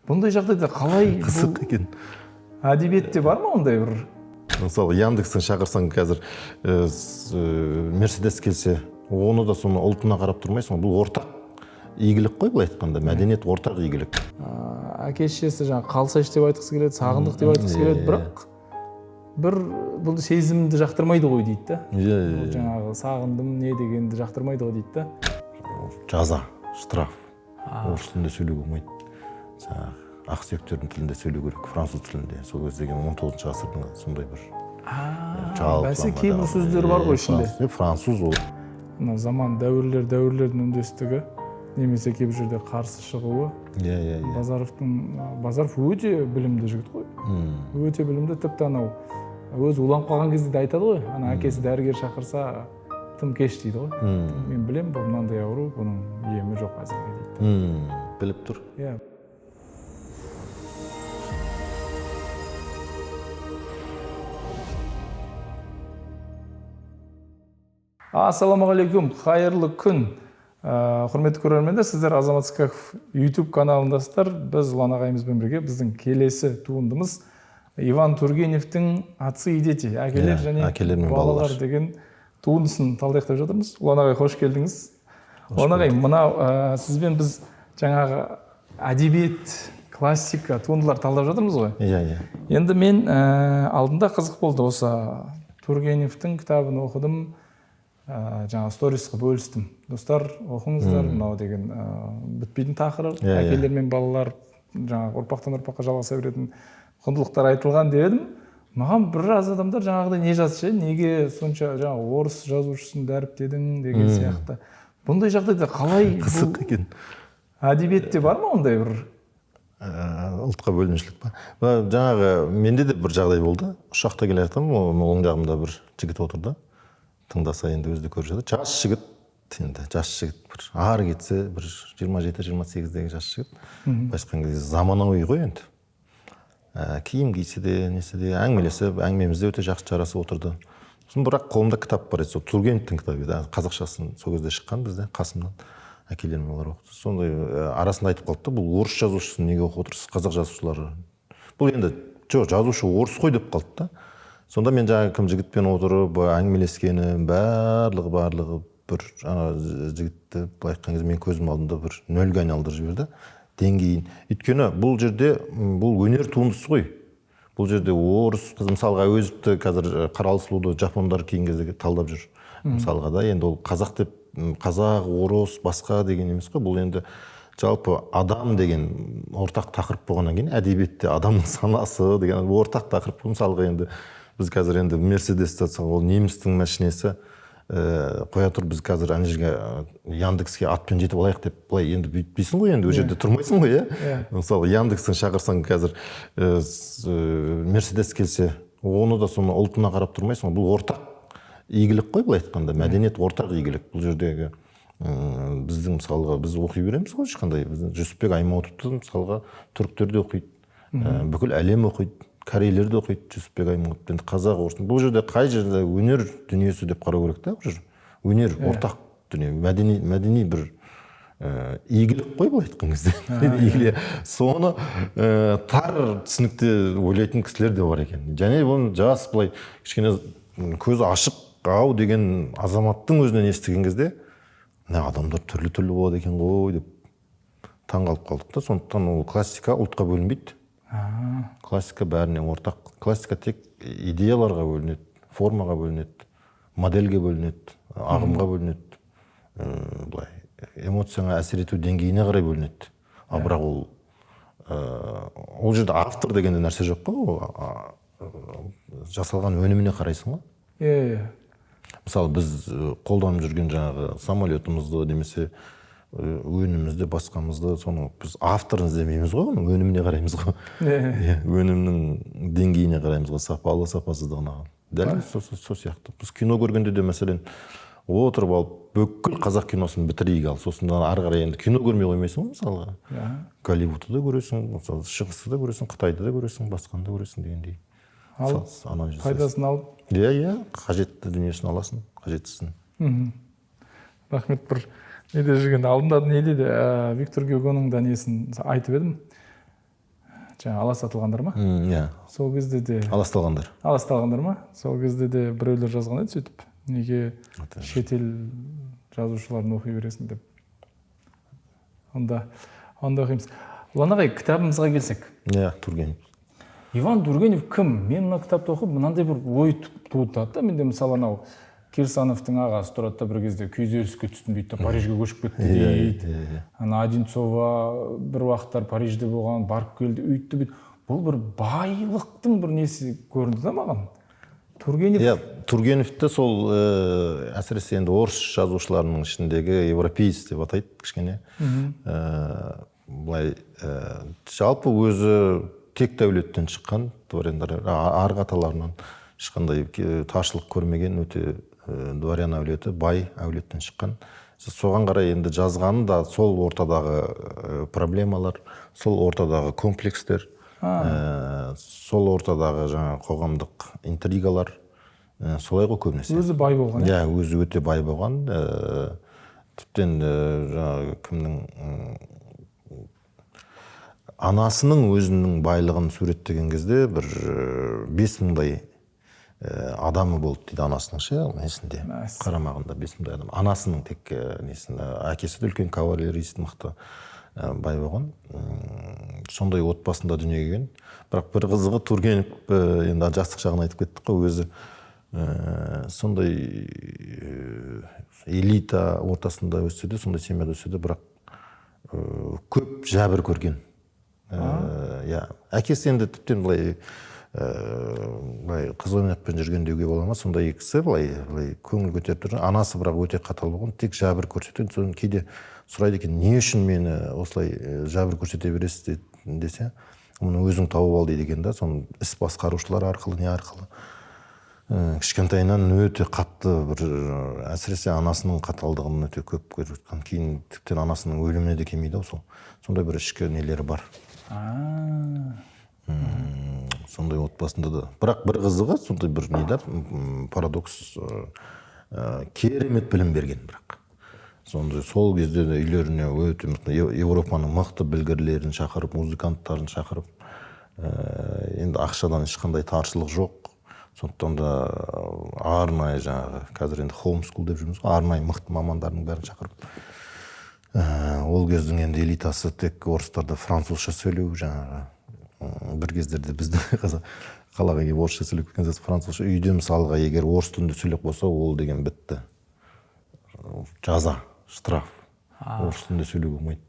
Бұндай жағдайда қалай Қызық екен. әдебиетте бар ма ондай бір? Мысалы Яндекстен шақырсаң қазір Мерседес келсе, оны да соны ұлтына қарап тұрмайсың. Бұл ортақ игілік қой, былай айтқанда, мәдениет ортақ игілік. Әке-шешесі жаңа қалсайш деп айтқысы келеді, сағындық деп айтқысы келеді, бірақ бір бұл сезімді жақтырмайды ғой дейді да. Жаңағы сағындым не дегенді жақтырмайды ғой дейді да. Жаза, штраф. Орыс тілінде сөйлеу болмайды. Ақсүйектердің тілінде сөйлеу керек, француз тілінде. Сол кездегі 19 ғасырдың сондай бір бәсе кейбір сөздер бар ғой ішінде. Француз ол. Заман дәуірлердің үндестігі, немесе кейбір жерде қарсы шығуы. Базаров өте білімді жігіт қой. Өте білімді, тіпті анау өзі уланып қалған кезде де айтады ғой. Ана әкесі дәрігер шақырса тым кеш дейді ғой. Мен білем, бұл мынандай ауру, бұның емі жоқ әзірге дейді. Біліп тұр. Ассалаумағалейкум, қайырлы күн. Құрметті көрермендер, сіздер Азамат Скаков YouTube каналындасыздар. Біз Ұлан ағайымызбен бірге біздің келесі туындымыз Иван Тургеневтің «Отцы и дети», әкелер және балалар деген туындысын талдақтап жатырмыз. Ұлан ағай, қош келдіңіз. Ұлан ағай, мынау сізбен біз жаңағы әдебиет, классика туындылар талдап жатырмыз ғой. Енді мен алдында қызық болды, осы Тургеневтің кітабын оқыдым. Жаңа сторисқа бөлістім. Достар, оқыңыздар, мынау деген бітпейтін тақырып, әкелер мен балалар жаңағы ұрпақтан ұрпаққа жалғаса беретін құндылықтар айтылған дедім. Маған біраз адамдар жаңағыдай не жазшы, неге сонша жаңағы орыс жазушысын дәріптедің деген сияқты. Бұндай жағдайда қалай? Қызық екен. Әдебиетте бар ма ондай бір? Ұлтқа бөлінушілік па? Жаңағы менде де бір жағдай болды. Ұшақта келе жатырмын, оң жағымда бір жігіт отырды. Тыңдаса енді өзді көріп жатыр. Жас жігіт, бір ары кетсе, бір 27-28-дегі жас жігіт. Байшқан кезде заманауи ғой енді. Киім кисе де, несе де, әңгімелесіп, әңгімемізде өте жақсы жарасып отырды. Бірақ қолымда кітап бар еді, Тургеневтің кітабы еді. Қазақшасын сол кезде шыққан бізде, Қасымнан. Әкелерім олар оқыды. Сондай арасында айтып қалды, бұл орыс жазушысын неге оқып отырсыз, қазақ жазушылары. Бұл енді жоқ, жазушы орыс қой деп қалды да. Сонда мен жаңағы кім жігітпен отырып, әңгімелескені, барлығы бір жігітті былай айтқан кезде мен көзім алдымда бір нөлге айналдырып жіберді. Деңгейін. Өйткені бұл жерде бұл өнер туындысы ғой. Бұл жерде орыс, мысалға әуезовті қазір Қаралы сұлуды жапондар кейін кезде талдап жүр. Мысалға да енді ол қазақ деп, қазақ, орыс, басқа деген емес қой. Бұл енді жалпы адам деген ортақ тақырып болғаннан кейін әдебиетте адамның санасы деген ортақ тақырып. Мысалға енді біз қазір енді Мерседес сатсақ, ол немістің машинесі қоя тұр, біз қазір ана жерге Яндекске атпен жетіп алайық деп, былай енді бүйтпейсің ғой, енді ол жерде тұрмайсың ғой, Мысалы Яндекстен шақырсаң қазір Мерседес келсе, оны да соны ұлтына қарап тұрмайсың. Бұл ортақ игілік қой, былай айтқанда, мәдениет ортақ игілік. Бұл жердегі біздің мысалға біз оқи береміз ғой, ешқандай. Жүсіпбек Аймауытовты мысалға түріктер де оқиды, бүкіл әлем оқиды. Корейлер де оқиды, Жүсіпбек Аймауытов, қазақ, орыс. Бұл жерде қай жерде өнер дүниесі деп қарау керек та, өнер ортақ дүние, мәдени бір игілік қой, былай айтқан кезде. Соны тар түсінікте ойлайтын кісілер де бар екен. Және бұны жас былай кішкене көзі ашық ау деген азаматтың өзінен естіген кезде, адамдар түрлі болады екен ғой деп таңғалып қалдық та. Сондықтан ол классика ұлтқа бөлінбейді. Классика бәріне ортақ. Классика тек идеяларға бөлінеді, формаға бөлінеді, модельге бөлінеді, ағымға бөлінеді, былай эмоцияға әсер ету деңгейіне қарай бөлінеді. Бірақ ол жерде автор деген нәрсе жоқ қой, жасалған өніміне қарайсың ғой. Мысалы біз қолданып жүрген жаңағы самолетімізді немесе өнімізді, басқамызды, соны біз авторын іздемейміз ғой, оның өніміне қараймыз ғой. Өнімнің деңгейіне қараймыз ғой, сапалы, сапасыздығына. Дәл сол сияқты. Біз кино көргенде де мәселен отырып алып, бүкіл қазақ киносын бітірейік ал, сосын ары қарай енді кино көрмей қоймайсың ғой, мысалға. Голливудты да көресің, шығысты да көресің, Қытайды да көресің, басқаны да көресің дегендей. Пайдасын алып? Қажетті дүниесін аласың, қажеттісін. Рахмет. Бір неде жүрген алдында не дейді, Виктор Гюгоның да несін айтып едім. жаңа аластатылгандар ма? Иә, Сол кезде де аласталгандар. ма? Сол кезде де біреулер жазған еді сөйтіп. Неге шетел жазушыларын оқи бересің деп. Онда оқимыз. Ұлан ағай, кітабымызға келсек. Иә, Тургенев. Иван Тургенев кім? Мен мына кітапты оқып, мынандай бір ой туындады да. Менде мысалы анау Кирсановтың ағасы тұрады да, бір кезде күйзеліске түстім дейді, Парижге көшіп кетті дейді. Ана Одинцова бір уақыттар Парижде болған, барып келді, өйтті бүйті. Бұл бір байлықтың бір несі көрінді да маған. Тургеневті сол әсіресе енді орыс жазушыларының ішіндегі европеец деп атайды кішкене. Былай жалпы өзі тек дәулеттен шыққан, арғы аталарынан ешқандай таршылық көрмеген, өте дворян әулеті, бай әулеттен шыққан. Соған қарай енді жазғаны да сол ортадағы проблемалар, сол ортадағы комплекстер, сол ортадағы жаңа қоғамдық интригалар, солай ғой көбінесе. Өзі бай болған. Иә, өзі өте бай болған. Тіптен жаңағы кімнің анасының өзінің байлығын суреттеген кезде бір 5000-дай адамы болды дейді анасының несінде, қарамағында 5000-дай адам. Анасының тек несінде, әкесі де үлкен кавалерист, мықты бай болған. Сондай отбасында дүниеге келген. Бірақ бір қызығы Тургенев енді жастық жағын айтып кеттік қой, өзі сондай элита ортасында өссе де, сондай семьяда өссе де, бірақ көп жәбір көрген. Әкесі енді тіптен былай қыз ойнақпен жүрген деуге бола ма, сондай кісі былай көңіл көтеріп тұр. Анасы бірақ өте қатал болған, тек жәбір көрсеткен. Соны кейде сұрайды екен, не үшін мені осылай жәбір көрсете бересіз десе, мұны өзің тауып ал дейді екен да. Соны іс басқарушылар арқылы, не арқылы кішкентайынан өте қатты бір, әсіресе анасының қаталдығын өте көп көріп жатқан. Кейін тіптен анасының өліміне де келмейді ау сол. Сондай бір ішкі нелері бар. Сондай отбасында да. Бірақ бір қызығы, сондай бір не парадокс, керемет білім берген бірақ. Сондай сол кезде үйлеріне өте Европаның мықты білгірлерін шақырып, музыканттарын шақырып, енді ақшадан ешқандай таршылық жоқ. Сондықтан да арнайы жаңағы, қазір енді хоумскул деп жүрміз, арнайы мықты мамандардың бәрін шақырып. Ол кездің енді элитасы тек орыстарда французша сөйлеу, жаңағы бір кездерде біздің қалаға келіп орысша сөйлеп кеткен кезде французша, үйде мысалға егер орыс тілінде сөйлеп болса, ол деген бітті. Жаза, штраф. Орыс тілінде сөйлеу болмайды.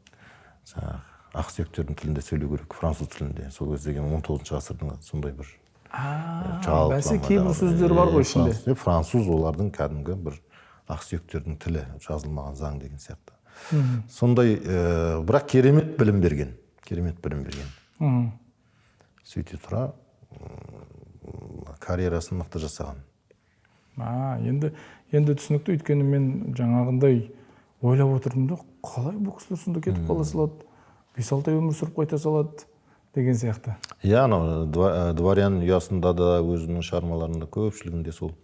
Жаңағы ақсүйектердің тілінде сөйлеу керек, француз тілінде. Сол кездегі 19 ғасырдың сондай бір бәсе кейбір сөздер бар ғой ішінде. Француз олардың кәдімгі бір ақсүйектердің тілі, жазылмаған заң деген сияқты. Сондай, бірақ керемет білім берген. Сөйте тұра карьерасын мықты жасаған. Енді түсінікті, өйткені мен жаңағындай ойлап отырдым да, қалай бұл кісілер сонда кетіп қала салады, 5-6 ай өмір сүріп қайта салады деген сияқты. Дворян ұясында да өзінің шығармаларында көпшілігінде сол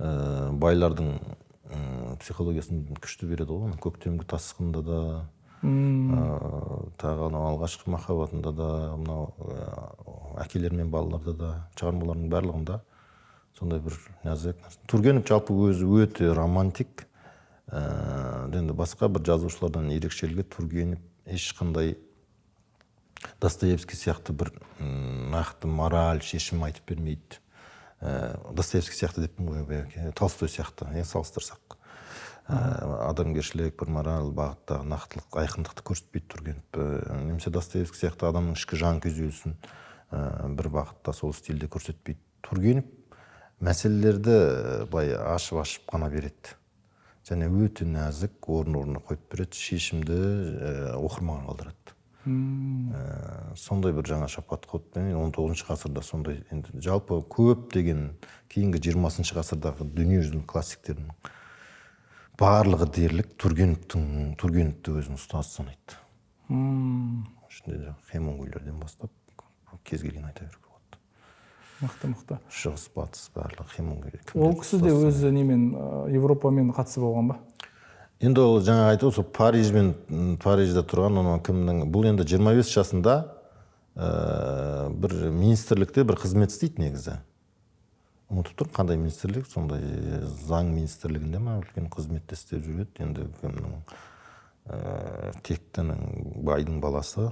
байлардың психологиясын күшті береді ғой. Көктемгі тасқында да, тағы алғашқы махаббатында да, әкелер мен балаларда да, шығармаларының барлығында сондай бір нәзік. Тургенев жалпы өзі өте романтик. Енді басқа бір жазушылардан ерекшелігі, Тургенев ешқандай Достоевский сияқты бір нақты мораль, шешім айтып бермейді. Достоевский сияқты деппін ғой, Толстой сияқты, салыстырсақ. Адамгершілік, бір мораль бағыттағы нақтылық, айқындықты көрсетпейді Тургенев. Немесе Достоевский сияқты адамның ішкі жан күйзелісін бір бағытта сол стильде көрсетпейді. Тургенев мәселелерді былай ашып қана береді. Және өте нәзік, орын-орнына қойып береді, шешімді оқырманға қалдырады. Сондай бір жаңаша подход. 19 ғасырда сондай, жалпы көп деген кейінгі 20 ғасырдағы дүниежүзілік классиктердің барлығы дерлік Тургеневті өзінің ұстазы санайды. Хемингуэйлерден бастап кез келген айта беруге болады. Мықты. Шығыс, батыс барлығы Хемингуэй. Ол кісі де өзі немен Европамен қатысы болған ба? Енді ол жаңа айтып, сол Парижде тұрған, бұл енді 25 жасында бір министрлікте бір қызмет істейді негізі. Ұмытып тұрмын қандай министрлік, сондай заң министрлігінде ма үлкен қызметте істеп жүреді. Енді кімнің тектінің байдың баласы.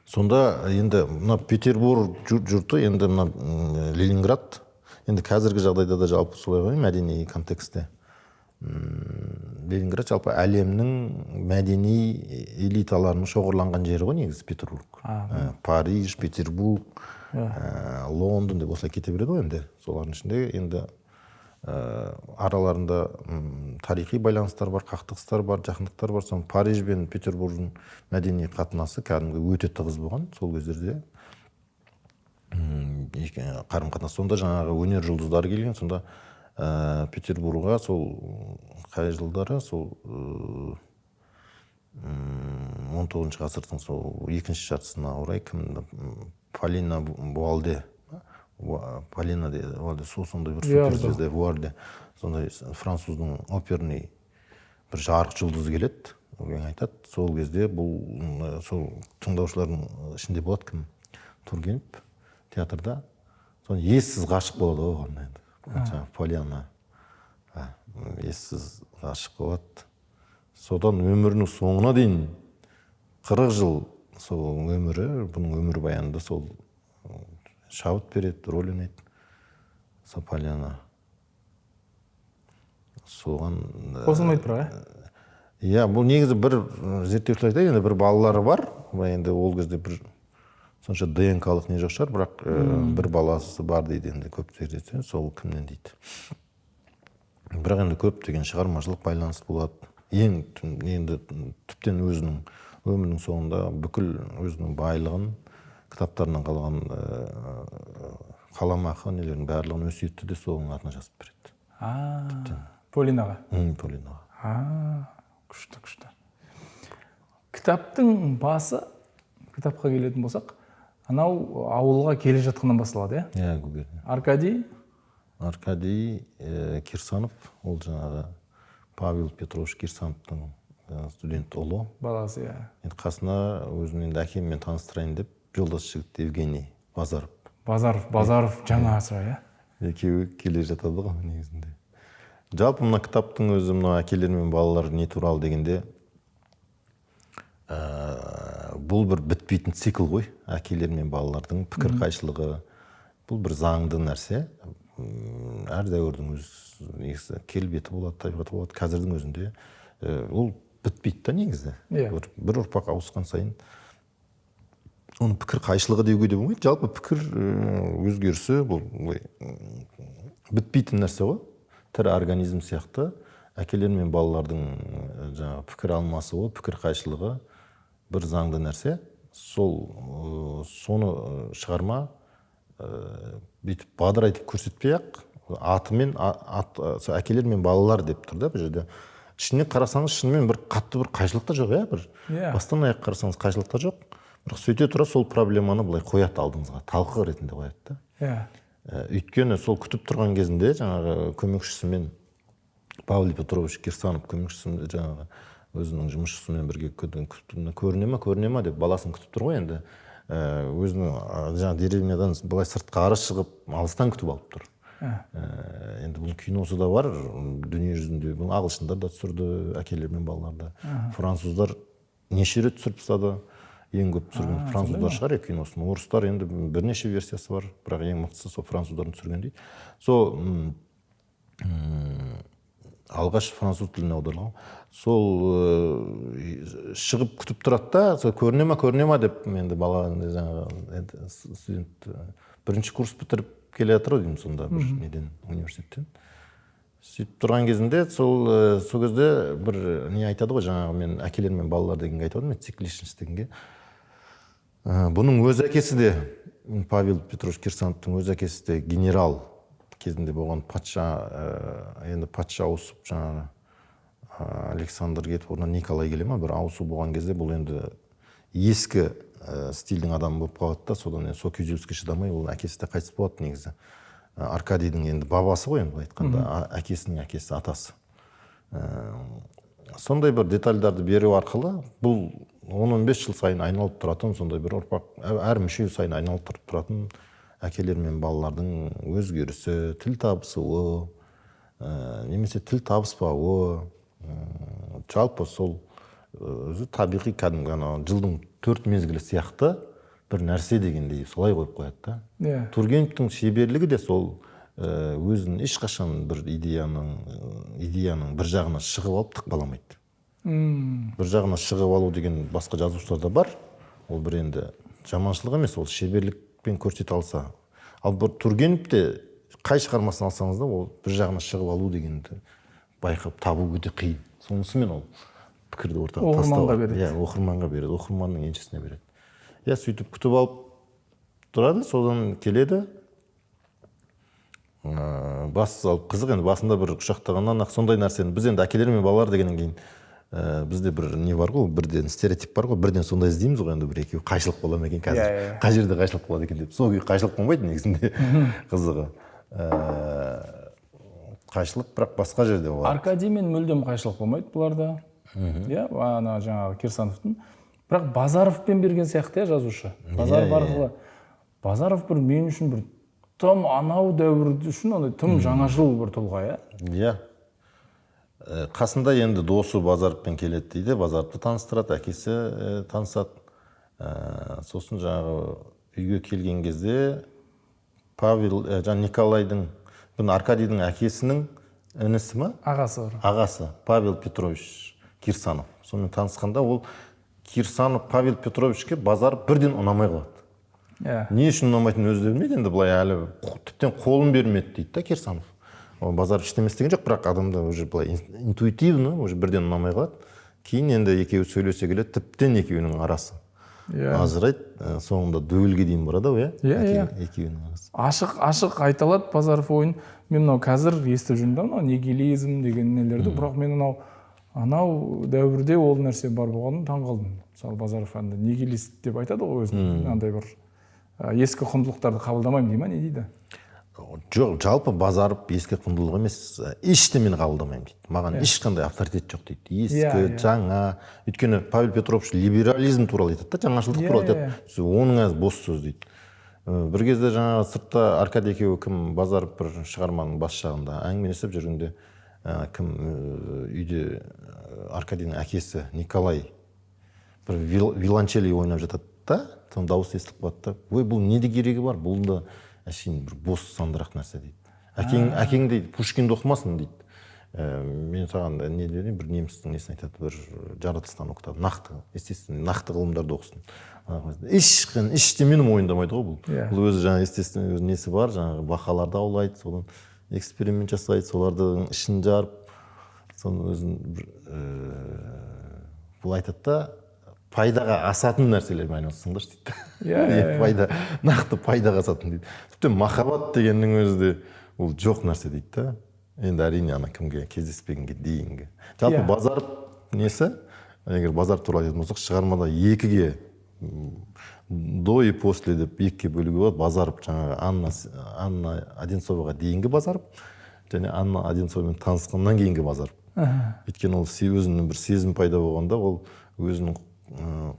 Сонда енді мына Петербург жұрты, енді мына Ленинград, енді қазіргі жағдайда да жалпы солай ғой, мәдени контекстте. Ленинград жалпы әлемнің мәдени элиталарының шоғырланған жері ғой негізі Петербург. Париж, Петербург, Лондон деп осылай кете береді ғой енді. Солардың ішінде енді араларында тарихи байланыстар бар, қақтығыстар бар, жақындықтар бар. Соның Париж бен Петербургтың мәдени қатынасы кәдімгі өте тығыз болған сол кездерде. Қарым-қатынас. Сонда жаңағы өнер жұлдыздары келген. Сонда Петербургға сол қай жылдары сол 19 ғасырдың сол екінші жартысына орай кім Полина Вуалде, Полина де сондай бір суперзвезда Вуалде, сондай француздың оперный бір жарық жұлдызы келеді. Өлең айтады. Сол кезде бұл сол тыңдаушылардың ішінде болады кім? Тургенев театрда. Соны ессіз ғашық болады оған енді. Полина ессіз ғашық болады. Содан өмірінің соңына дейін 40 жыл сол өмірі, бұның өмір баянында сол шабыт береді, рөл ойнайды. Сол Полина. Соған қосылмайды бірақ, иә, бұл негізі бір зерттеушілер айтады, енді бір балалары бар, енді ол кезде бір сонша ДНК-лық не жоқ шығар, бірақ бір баласы бар дейді, енді көп зерттесе, сол кімнен дейді. Бірақ енді көп деген шығармашылық байланыс болады. Енді түптен өзінің өмірінің соңында бүкіл өзінің байлығын, кітаптарынан қалған қаламақы нелердің барлығын өсиетті де соның атына жазып береді. Полинаға. Полинаға. Күшті. Кітаптың басы, кітапқа келетін болсақ, анау ауылға келе жатқаннан басталады, иә? Аркадий Кирсанов, ол жаңағы Павел Петрович Кирсановтың студент ұлы. Баласы, иә. Енді қасына өзінің енді әкеммен таныстырайын деп жолдас жігіт Евгений Базаров. Базаров жаңа асыра, иә? Екеуі келе жатады ғой негізінде. Жалпы мына кітаптың өзі мына әкелер мен балалар не туралы дегенде бұл бір бітпейтін цикл ғой. Әкелер мен балалардың пікір қайшылығы. Бұл бір заңды нәрсе. Әр дәуірдің өз негізі келбеті болады, табиғаты болады. Қазірдің өзінде ол бітпейді да негізі. Бір ұрпақ ауысқан сайын оның пікір қайшылығы деуге де болмайды. Жалпы пікір өзгерісі бұл бітпейтін нәрсе ғой. Тірі организм сияқты әкелер мен балалардың жаңағы пікір алмасуы, пікір қайшылығы бір заңды нәрсе. Соны шығарма бүйтіп бадырайтып көрсетпей-ақ атымен әкелер мен балалар деп тұр да бұл жерде. Ішіне қарасаңыз шынымен бір қатты бір қайшылық та жоқ, иә? Бастан аяқ қарасаңыз қайшылық та жоқ. Бірақ сөйте тұра сол проблеманы былай қояды алдыңызға, талқы ретінде қояды да. Өйткені сол күтіп тұрған кезінде жаңағы көмекшісімен Павел Петрович Кирсанов көмекшісімен жаңағы өзінің жұмысшысымен бірге көріне ма деп баласын күтіп тұр ғой енді. Өзінің жаңағы деревнядан былай сыртқа ары шығып алыстан күтіп алып тұр. Енді бұл киносы да бар, дүние жүзінде бұл ағылшындар да түсірді, әкелер мен балаларды. Француздар неше рет түсіріп тастады. Ең көп түсірген француздар шығар киносын. Орыстар енді бірнеше версиясы бар, бірақ ең мықтысы сол француздардың түсірген дейді. Сол алғаш француз тіліне аударылған. Сол шығып күтіп тұрады да, сол көріне ма деп енді бала жаңағы студент бірінші курс бітіріп келе жатыр деймін сонда бір неден университеттен. Сөйтіп тұрған кезінде сол кезде бір не айтады ғой, жаңағы мен әкелер мен балалар дегенге айтады, мен цикличность дегенге. Бұның өз әкесі де Павел Петрович Кирсановтың өз әкесі де генерал кезінде болған, енді патша ауысып жаңағы Александр кетіп, одан Николай келе ма, бір ауысу болған кезде бұл енді ескі стильдің адамы болып қалады да, содан сол күйзеліске шыдамай ол әкесі де қайтыс болады негізі. Аркадийдің енді бабасы ғой енді айтқанда, әкесінің әкесі, атасы. Сондай бір детальдарды беру арқылы бұл 10-15 жыл сайын айналып тұратын сондай бір ұрпақ, әр мүше сайын айналып тұратын әкелер мен балалардың өзгерісі, тіл табысуы, немесе тіл табыспауы, жалпы сол өзі табиғи кәдімгі жылдың 4 мезгілі сияқты бір нәрсе дегендей солай қойып қояды да. Тургеневтің шеберлігі де сол өзін ешқашан бір идеяның бір жағына шығып алып тықпаламайды. Бір жағына шығып алу деген басқа жазушыларда бар. Ол бір енді жаманшылық емес, ол шеберлікпен көрсете алса. Ал бір Тургеневте қай шығармасын алсаңыз да, ол бір жағына шығып алу дегенді байқап табу өте қиын. Сонысымен ол пікірді ортаға тастау. Оқырманға береді. Оқырманға береді, оқырманның еншісіне береді. Сөйтіп күтіп алып тұрады, содан келеді. Бас алып қызық, енді басында бір құшақтағаннан сондай нәрсені біз енді әкелер мен балалар дегеннен кейін бізде бір не бар ғой, бірден стереотип бар ғой, бірден сондай іздейміз ғой, енді бір екеуі қайшылық бола ма екен қазір, қай жерде қайшылық болады екен деп. Сол күйі қайшылық болмайды негізінде қызығы. Қайшылық бірақ басқа жерде болады. Аркадиймен мүлдем қайшылық болмайды бұларда. Ана жаңағы Кирсановтың. Бірақ Базаровпен берген сияқты жазушы. Базаров арқылы. Базаров бір мен үшін бір тым анау дәуір үшін тым жаңашыл бір тұлға, Қасында енді досы Базаровпен келеді дейді, Базаровты таныстырады, әкесі танысады. Сосын жаңағы үйге келген кезде Павел, Николайдың, Аркадийдің әкесінің інісі ма? Ағасы бар. Ағасы, Павел Петрович Кирсанов. Сонымен танысқанда ол Кирсанов Павел Петровичке Базаров бірден ұнамай қалады. Не үшін ұнамайтынын өзі де білмейді, енді былай әлі тіптен қолын бермеді дейді да Кирсанов. Базаров іштемес деген жоқ, бірақ адамда уже былай интуитивно уже бірден ұнамай қалады. Кейін енді екеуі сөйлесе келеді, тіптен екеуінің арасы ажырайды, соңында дуэльге дейін барады ғой, екеуінің арасы. Ашық айталады Базаров ойын. Мен мынау қазір естіп жүрмін да, мынау нигилизм деген нелерді, бірақ мен анау дәуірде ол нәрсе бар болғанын таң қалдым. Мысалы Базаров әнді нигилист деп айтады ғой өзін, андай бір ескі құндылықтарды қабылдамаймын дей ма, не дейді? Жоқ, жалпы Базаров ескі құндылық емес, ештемені қабылдамаймын дейді. Маған ешқандай авторитет жоқ дейді. Ескі, жаңа. Өйткені Павел Петрович либерализм туралы айтады да, жаңашылдық туралы айтады. Оның әз бос сөз дейді. Бір кезде жаңағы сыртта Аркадий екеуі кім Базаров бір шығарманың бас жағында әңгімелесіп жүргенде кім үйде Аркадийдің әкесі Николай бір виолончели ойнап жатады да, дауыс естіліп қалады да. Ой, бұл неде керегі бар? Бұл да әшейін бір бос сандырақ нәрсе дейді. Әкең дейді, Пушкинді оқымасын дейді. Мен саған не дедім, бір немістің несін айтады, бір жаратылыстан оқытады, нақты, естественно, нақты ғылымдарды оқысын. Ештемені мойындамайды ғой бұл. Бұл өзі жаңағы естественно өз несі бар, жаңағы бақаларды аулайды, содан эксперимент жасайды, солардың ішін жарып, соның өзін бұл айтады да, пайдаға асатын нәрселермен айналыссыңдаршы дейді. Нақты пайдаға асатын дейді. Тіптен махаббат дегеннің өзі де ол жоқ нәрсе дейді да. Енді әрине ана кімге кездеспегенге дейінгі. Жалпы Базаров несі, егер Базаров туралы айтатын болсақ, шығармада екіге до и после деп екіге бөлуге болады. Базаров жаңағы Анна Одинцоваға дейінгі Базаров, және Анна Одинцовамен танысқаннан кейінгі Базаров. Өйткені ол өзінің бір сезім пайда болғанда, ол өзінің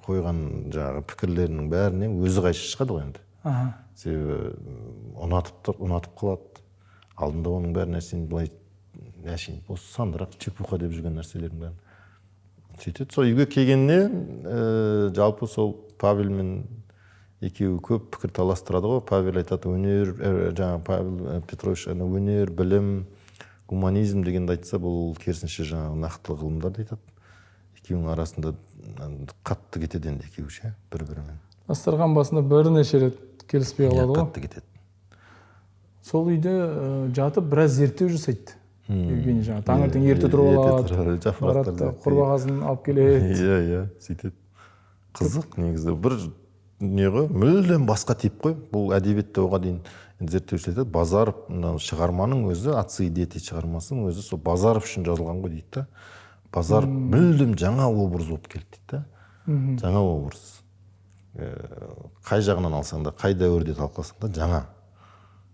қойған жаңағы пікірлерінің бәріне өзі қайшы шығады ғой енді. Себебі ұнатып қалады. Алдында оның бәрі нәрсені былай осы сандырақ чепуха деп жүрген нәрселердің бәрін сөйтеді. Сол үйге келгенде жалпы сол Павелмен екеуі көп пікір таластырады ғой. Павел айтады, өнер, жаңағы Павел Петрович өнер, білім, гуманизм дегенді айтса, бұл керісінше жаңағы нақтылы ғылымдарды айтады. Екеуінің арасында қатты кетеді енді екеуі бір-бірімен. Дастархан басында бірнеше рет келіспей қалады ғой. Қатты кетеді. Сол үйде жатып біраз зерттеу жасайды. Евгений жаңағы таңертең ерте тұрып алады, барады, құрбағасын алып келеді. Сөйтеді. Қызық негізі. Бір не ғой, мүлдем басқа тип қой. Бұл әдебиетте оған дейін зерттеушілер айтады, Базаров шығарманың өзі, «Отцы и дети» шығармасының өзі сол Базаров үшін жазылған ғой дейді да. Базаров мүлдем жаңа образ болып келді дейді да. Жаңа образ. Қай жағынан алсаң да, қай дәуірде талқыласаң да жаңа.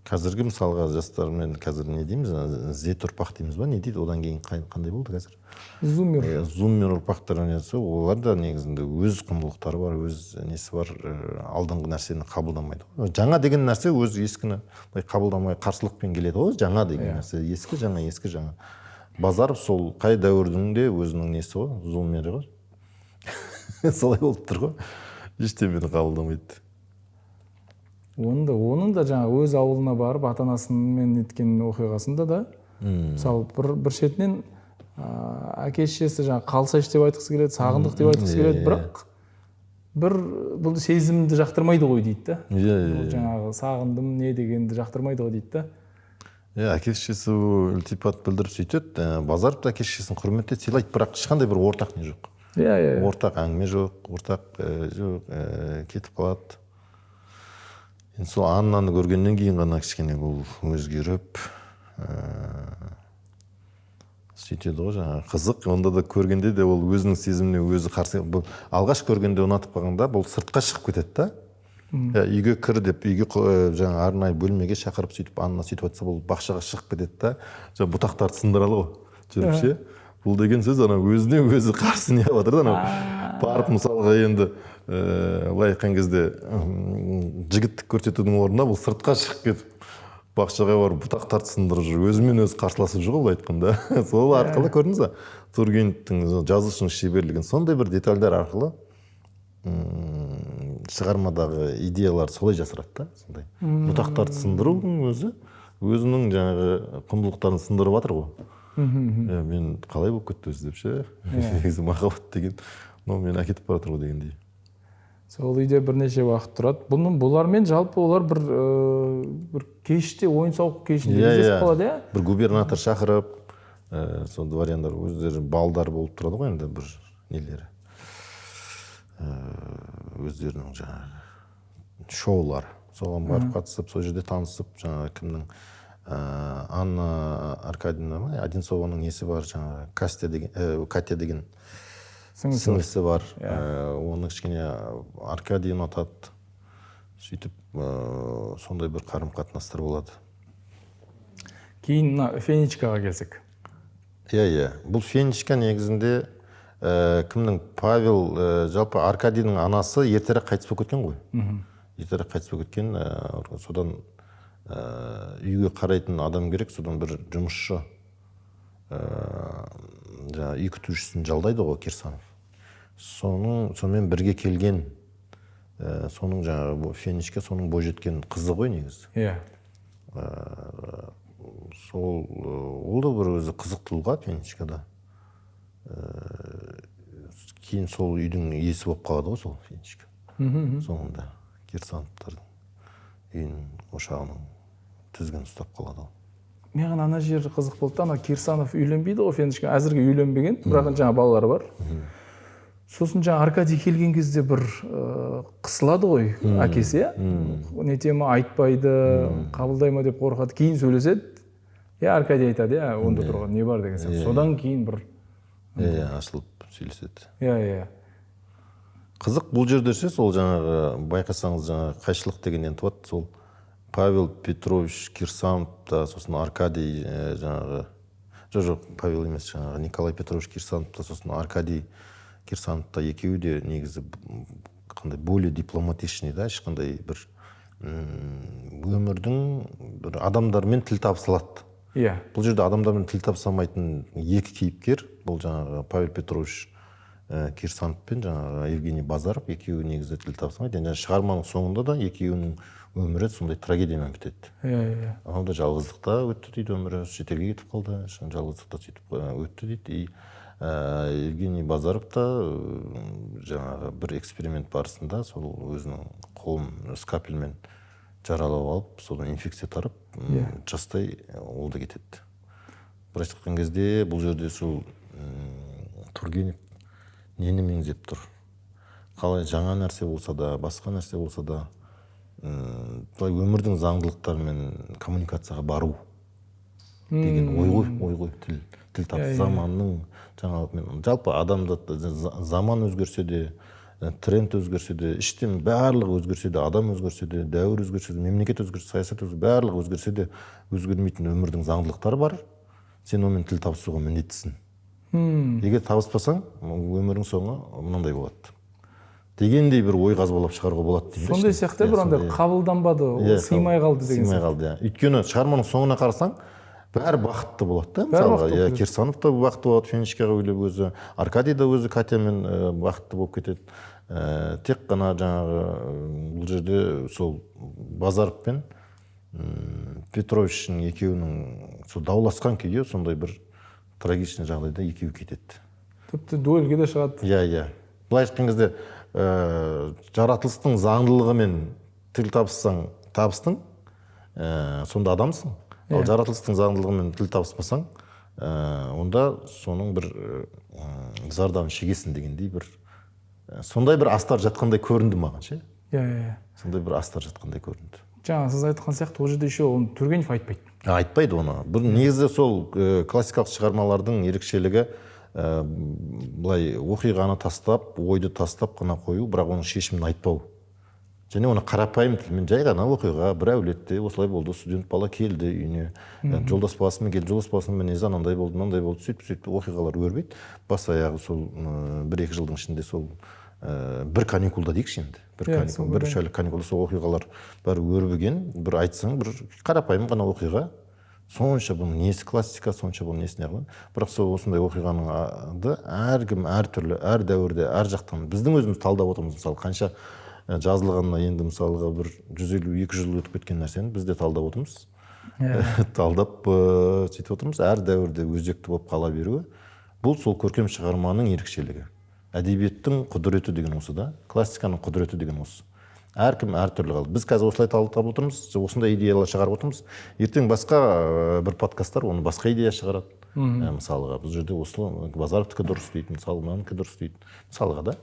қазіргі мысалға жастармен қазір не дейміз, Z ұрпақ дейміз ба, не дейді, одан кейін қандай болды қазір? Зумер. Зумер ұрпақтар несі, олар да негізінде өз құндылықтары бар, өз несі бар, алдыңғы нәрсені қабылдамайды. Жаңа деген нәрсе өз ескіні қабылдамай қарсылықпен келеді ғой, жаңа деген нәрсе, ескі жаңа. Базаров сол қай дәуірдің де өзінің несі ғой, зумері ғой. Солай болып тұр ғой. Ештемені қабылдамайды. Оның да жаңа өз ауылына барып ата-анасымен неткен оқиғасында да мысалы бір шетінен әке шешесі жаңа қалсайшы деп айтқысы келеді, сағындық деп айтқысы келеді, бірақ бұл сезімді жақтырмайды ғой дейді да. Жаңағы сағындым не дегенді жақтырмайды ғой дейді да. Әке шешесі ілтипат білдіріп сөйтеді, Базаров та әке шешесін құрметтейді, сыйлайды, бірақ ешқандай бір ортақ не жоқ. Ортақ әңгіме жоқ, ортақ кетіп қалады. Енді сол Аннаны көргеннен кейін ғана кішкене бұл өзгеріп сөйтеді ғой, жаңағы қызық. Онда да көргенде де ол өзінің сезіміне өзі қарсы. Алғаш көргенде ұнатып қалғанда бұл сыртқа шығып кетеді да. Үйге кір деп, үйге жаңа арнайы бөлмеге шақырып сөйтіп Анна сөйтіп айтса, бұл бақшаға шығып кетеді да. Жаңа бұтақтарды сындырады ғой, жүріп ше. Бұл деген сөз ана өзіне өзі қарсы не жатыр да. Барып мысалға енді былай айтқан кезде жігіттік көрсетудің орнына бұл сыртқа шығып кетіп бақшаға барып бұтақтарды сындырып жүр, өзімен өзі қарсыласып жүр ғой, былай айтқанда. Сол арқылы көрдіңіз ба, Тургеневтің жазушының шеберлігін, сондай бір детальдар арқылы шығармадағы идеялар солай жасырады да, сондай. Бұтақтарды сындырудың өзі өзінің жаңағы құндылықтарын сындырып жатыр ғой. Мен қалай болып кетті өзі деп ше, негізі махаббат деген, мен әкетіп бара жатыр ғой дегендей. Сол үйде бірнеше уақыт тұрады. Бұлармен жалпы олар бір кеште, ойын-сауық кешінде кездесіп қалады, иә? Бір губернатор шақырып, сол дворяндар өздері балдар болып тұрады ғой, енді бір нелері. Өздерінің жаңағы шоулар. Соған барып қатысып, сол жерде танысып, жаңағы кімнің Анна Аркадьевна ма, Одинцованың несі бар, жаңағы Катя деген сіңлісі бар. Оны кішкене Аркадий ұнатады. Сөйтіп сондай бір қарым-қатынастар болады. Кейін Фенечкаға келсек. Бұл Фенечка негізінде кімнің, Павел, жалпы Аркадийдің анасы ертерек қайтыс болып кеткен ғой. Ертерек қайтыс болып кеткен, содан үйге қарайтын адам керек, содан бір жұмысшы үй күтушісін жалдайды ғой, Кирсанов. Сонымен бірге келген, соның жаңағы Фенечка, соның бойжеткен қызы ғой негізі. Ол да бір өзі қызық тұлға Фенечкада. Кейін сол үйдің иесі болып қалады ғой сол Фенечка. Соңында Кирсановтардың үйінің ошағының тізгінін ұстап қалады ғой. Маған ана жері қызық болды. Ана Кирсанов үйленбейді ғой, Фенечка әзірге үйленбеген, бірақ жаңа балалары бар. Сосын жаңа Аркадий келген кезде бір қысылады ғой әкесі, нете ма, айтпайды, қабылдай ма деп қорқады. Кейін сөйлеседі. Аркадий айтады, онда тұрған не бар деген сияқты. Содан кейін бір ашылып сөйлеседі. Қызық бұл жерде ше, сол жаңағы байқасаңыз жаңағы қайшылық деген енді туады. Сол Павел Петрович Кирсанов та, сосын Аркадий жаңағы, жоқ, Павел емес, жаңағы Николай Петрович Кирсанов та, сосын Аркадий Кирсанов та, екеуі де негізі қандай более дипломатичный да, ешқандай бір өмірдің бір адамдармен тіл табыса алады. Бұл жерде адамдармен тіл табыса-алмайтын екі кейіпкер, бұл жаңағы Павел Петрович Кирсанов пен жаңағы Евгений Базаров, екеуі негізі тіл табыса-алмайды. Және шығарманың соңында да екеуінің өмірі сондай трагедиямен бітеді. Анау да жалғыздықта өтті дейді өмірі, шетелге кетіп қалды, жалғыздықта сөйтіп өтті дейді. Евгений Базаров та жаңағы бір эксперимент барысында сол өзінің қолын скальпельмен жаралап алып, содан инфекция тарап, жастай ол да кетеді. Былайша айтқан кезде бұл жерде сол Тургенев нені меңзеп тұр. Қалай жаңа нәрсе болса да, басқа нәрсе болса да, өмірдің заңдылықтарымен коммуникацияға бару деген ой ғой, тіл тап заманның жаңалығымен. Жалпы адамда заман өзгерсе де, тренд өзгерсе де, іштен барлығы өзгерсе де, адам өзгерсе де, дәуір өзгерсе де, мемлекет өзгерсе, саясат өзгерсе, барлығы өзгерсе де, өзгермейтін өмірдің заңдылықтары бар. Сен онымен тіл табысуға міндеттісің. Егер табыспасаң, өмірің соңы мынандай болады. Дегендей бір ой қазбалап шығаруға болады деймін. Сондай сияқты бір андай қабылданбады, ол сыймай қалды деген сияқты. Сыймай қалды, Өйткені шығарманың соңына қарасаң, бәрі бақытты болады да. Мысалға, Кирсанов та бақытты болады, Фенечкаға үйлеп өзі, Аркадий да өзі Катямен бақытты болып кетеді. Тек қана жаңағы бұл жерде сол Базаров пен Петровичтің екеуінің сол дауласқан күйде сондай бір трагичный жағдайда екеуі кетеді. Тіпті дуэльге де шығады. Иә. Былай айтқан кезде жаратылыстың заңдылығымен тіл табыссаң, табыстың, сонда адамсың. Ал жаратылыстың заңдылығымен тіл табыспасаң, онда соның бір зардабын шегесің дегендей бір сондай бір астар жатқандай көрінді маған ше. Иә. Сондай бір астар жатқандай көрінді. Жаңа сіз айтқан сияқты ол жерде еще оны Тургенев айтпайды. Айтпайды оны. Бұл негізі сол классикалық шығармалардың ерекшелігі былай оқиғаны тастап, ойды тастап қана қою, бірақ оның шешімін айтпау. Және оны қарапайым тілмен жай ғана оқиға, бір әулетте осылай болды, студент бала келді үйіне, жолдас баласымен келді, жолдас баласының мінезі анандай болды, мынандай болды, сөйтіп оқиғалар өрбейді. Бас аяғы сол 1-2 жылдың ішінде сол бір каникулда дейікші енді. Бір үш айлық каникулда сол оқиғалар бәрі өрбіген, бір айтсаң, бір қарапайым ғана оқиға. Сонша бұның несі классика, сонша бұның несі неғылан. Бірақ сол осындай оқиғаның әркім әртүрлі, әр дәуірде, әр жақтан біздің өзіміз талдап отырмыз. Мысалы, қанша жазылғанына енді мысалға бір 150-200 жыл өтіп кеткен нәрсені біз де талдап отырмыз. Талдап сөйтіп отырмыз. Әр дәуірде өзекті болып қала беруі. Бұл сол көркем шығарманың ерекшелігі. Әдебиеттің құдіреті деген осы да, классиканың құдіреті деген осы. Әркім әртүрлі қалды. Біз қазір осылай талдап отырмыз, осындай идеялар шығарып отырмыз. Ертең басқа бір подкасттар оны басқа идея шығарады. Мысалға, бұл жерде осылай Базаровтікі дұрыс дейді, мысалы, мынанікі дұрыс дейді. Мысалға да.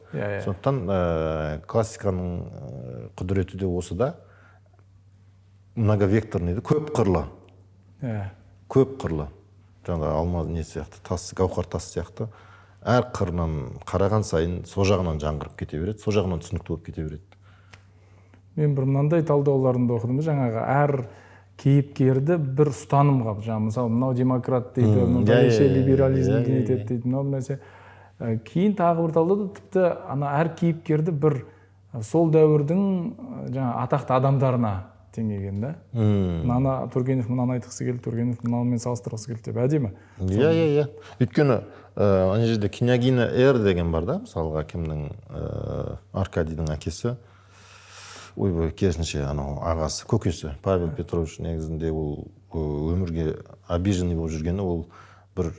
Сондықтан классиканың құдіреті де осы да, многовекторный, көп қырлы. Көп қырлы. Жаңағы алма не сияқты, тас, гауһар тас сияқты. Әр қырынан қараған сайын сол жағынан жаңғырып кете береді, сол жағынан түсінікті болып кете береді. Мен бір мынандай талдауларында оқыдым, жаңағы әр кейіпкерді бір ұстанымға, жаңағы мысалы мынау демократ дейді, мынау либерализм дейді, мынау нәрсе. Кейін тағы бір талдауда тіпті әр кейіпкерді бір сол дәуірдің жаңағы атақты адамдарына теңеген да. Мынаны Тургенев мынаны айтқысы келді, Тургенев мынаумен салыстырғысы келді деп әдемі. Иә. Өйткені ана жерде княгиня Р деген бар да, мысалға кімнің Аркадийдің әкесі, ойбай керісінше анау ағасы, көкесі Павел Петрович негізінде ол өмірге обиженный болып жүргені, ол бір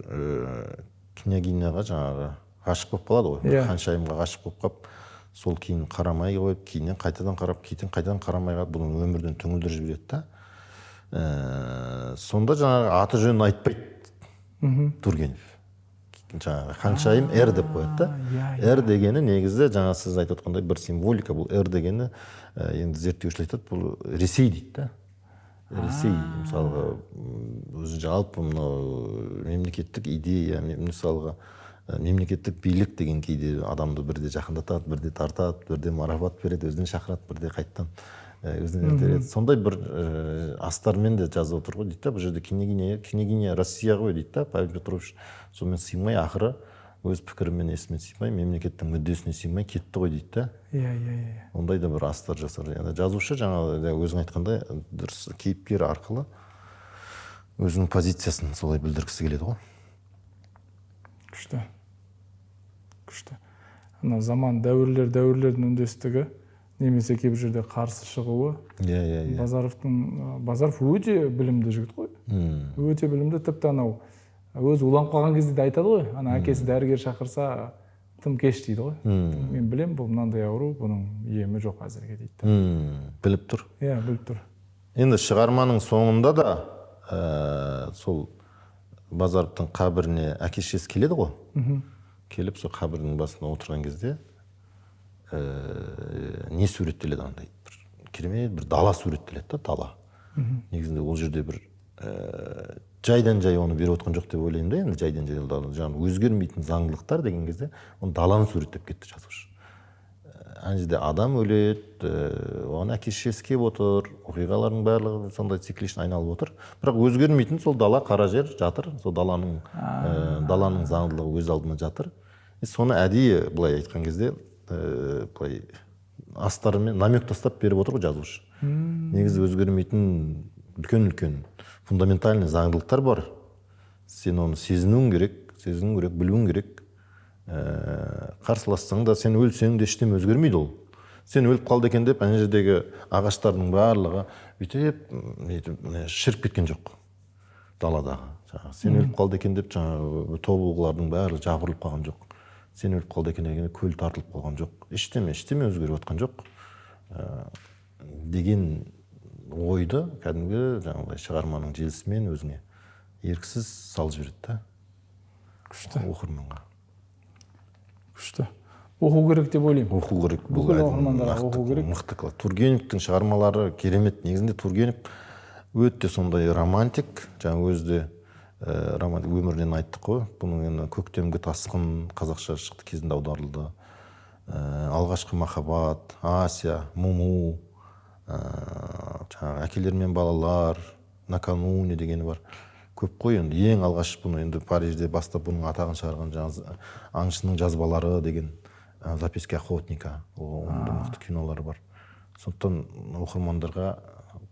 княгиняға жаңағы ғашық болып қалады ғой. Ханшайымға ғашық болып қалып, сол кейін қарамай қойып, кейіннен қайтадан қарап, кейіннен қайтадан қарамай қалып, бұның өмірден түңілдіріп жібереді да. Сонда жаңағы аты жөнін айтпайды Тургенев. Жаңағы ханшайым Р деп қояды да. Р дегені негізі жаңа сіз айтып отқандай бір символика. Бұл Р дегені енді зерттеушілер айтады, бұл Ресей дейді да. Ресей, мысалға, өзі жалпы мемлекеттік идея, мысалға, мемлекеттік билік деген кейде адамды бірде жақындатады, бірде тартады, бірде марапат береді, өзінен шақырады, бірде қайттан өзінен береді. Сондай бір астармен де жазып отыр ғой дейді. Бұл жерде княгиня Россия ғой дейді. Павел Петрович сонымен сыймай, ақыры өз пікірімен есімен сыймай, мемлекеттің мүддесіне сыймай кетті ғой дейді. Иә. Ондай да бір астар жасар. Жазушы жаңа өзің айтқандай дұрыс кейіпкер арқылы өзінің позициясын солай білдіргісі келеді ғой. Күшті. Ана заман дәуірлердің үндестігі немесе кейбір жерде қарсы шығуы. Иә. Базаров өте білімді жігіт қой. Өте білімді, тіпті анау өзі уланып қалған кезде де айтады ғой. Ана әкесі дәрігер шақырса тым кеш дейді ғой. Мен білем, бұл мынандай ауру, бұның емі жоқ әзірге дейді. Біліп тұр. Иә, біліп тұр. Енді шығарманың соңында да сол Базаровтың қабіріне әке-шешесі келеді ғой. Келіп сол қабірдің басына отырған кезде не суреттеледі андай? Керемет бір дала суреттеледі да, дала. Негізінде ол жерде бір жайдан жай оны беріп отқан жоқ деп ойлаймын да, енді жайдан жай жаңағы өзгермейтін заңдылықтар деген кезде оны даланы суреттеп кетті жазушы. ана жерде адам өледі, оған әке шешесі келіп отыр, оқиғалардың барлығы сондай цикличный айналып отыр. Бірақ өзгермейтін сол дала, қара жер жатыр, сол даланың заңдылығы өз алдына жатыр. Соны әдейі былай айтқан кезде былай астарымен намек тастап беріп отыр ғой жазушы. Негізі өзгермейтін үлкен фундаментальный заңдылықтар бар. Сен оны сезінуің керек, білуің керек. Қарсылассаң да, сен өлсең де ештеңе өзгермейді ол. Сен өліп қалды екен деп, ана жердегі ағаштардың барлығы бүйтіп шіріп кеткен жоқ даладағы. Сен өліп қалды екен деп, тобылғылардың бәрі жабырылып қалған жоқ. Сен өліп қалды екен деген көл тартылып қалған жоқ. Ештеме өзгеріп отқан жоқ деген ойды кәдімгі жаңағыдай шығарманың желісімен өзіңе еріксіз салып жібереді да. Күшті. Оқырманға. Күшті. Оқу керек деп ойлаймын. Оқу керек. Бүкіл оқырмандарға оқу керек. Мықты қылады. Тургеневтің шығармалары керемет. Негізінде Тургенев өте сондай романтик. Жаңа өзі романтик өмірінен айттық қой. Бұның көктемгі тасқын қазақша шықты кезінде аударылды. Алғашқы махаббат, Ася, Муму, әкелер мен балалар, накануне дегені бар. Көп қой енді. Ең алғаш бұны енді Парижде бастап бұның атағын шығарған аңшының жазбалары деген записки охотника. Оның мықты кинолары бар. Сондықтан оқырмандарға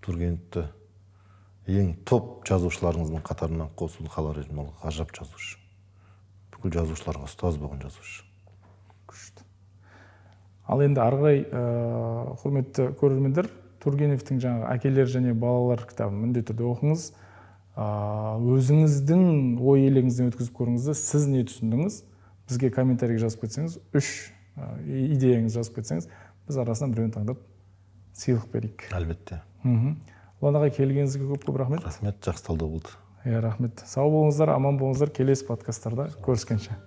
Тургеневті ең топ жазушыларыңыздың қатарынан қосуды қалар едім. Ол ғажап жазушы. Бүкіл жазушыларға ұстаз болған жазушы. Күшті. Ал енді ары қарай құрметті көрермендер, Тургеневтің жаңағы әкелер және балалар кітабын міндетті түрде оқыңыз. Өзіңіздің ой елегіңізден өткізіп көріңіз. Сіз не түсіндіңіз? Бізге комментарийге жазып кетсеңіз, 3 идеяңыз жазып кетсеңіз, біз арасынан біреуін таңдап сыйлық берейік. Әлбетте. Ұлан ағай, келгеніңізге көп рахмет. Рахмет, жақсы талдау болды. Рахмет. Сау болыңыздар, аман болыңыздар. Келесі подкасттарда көріскенше.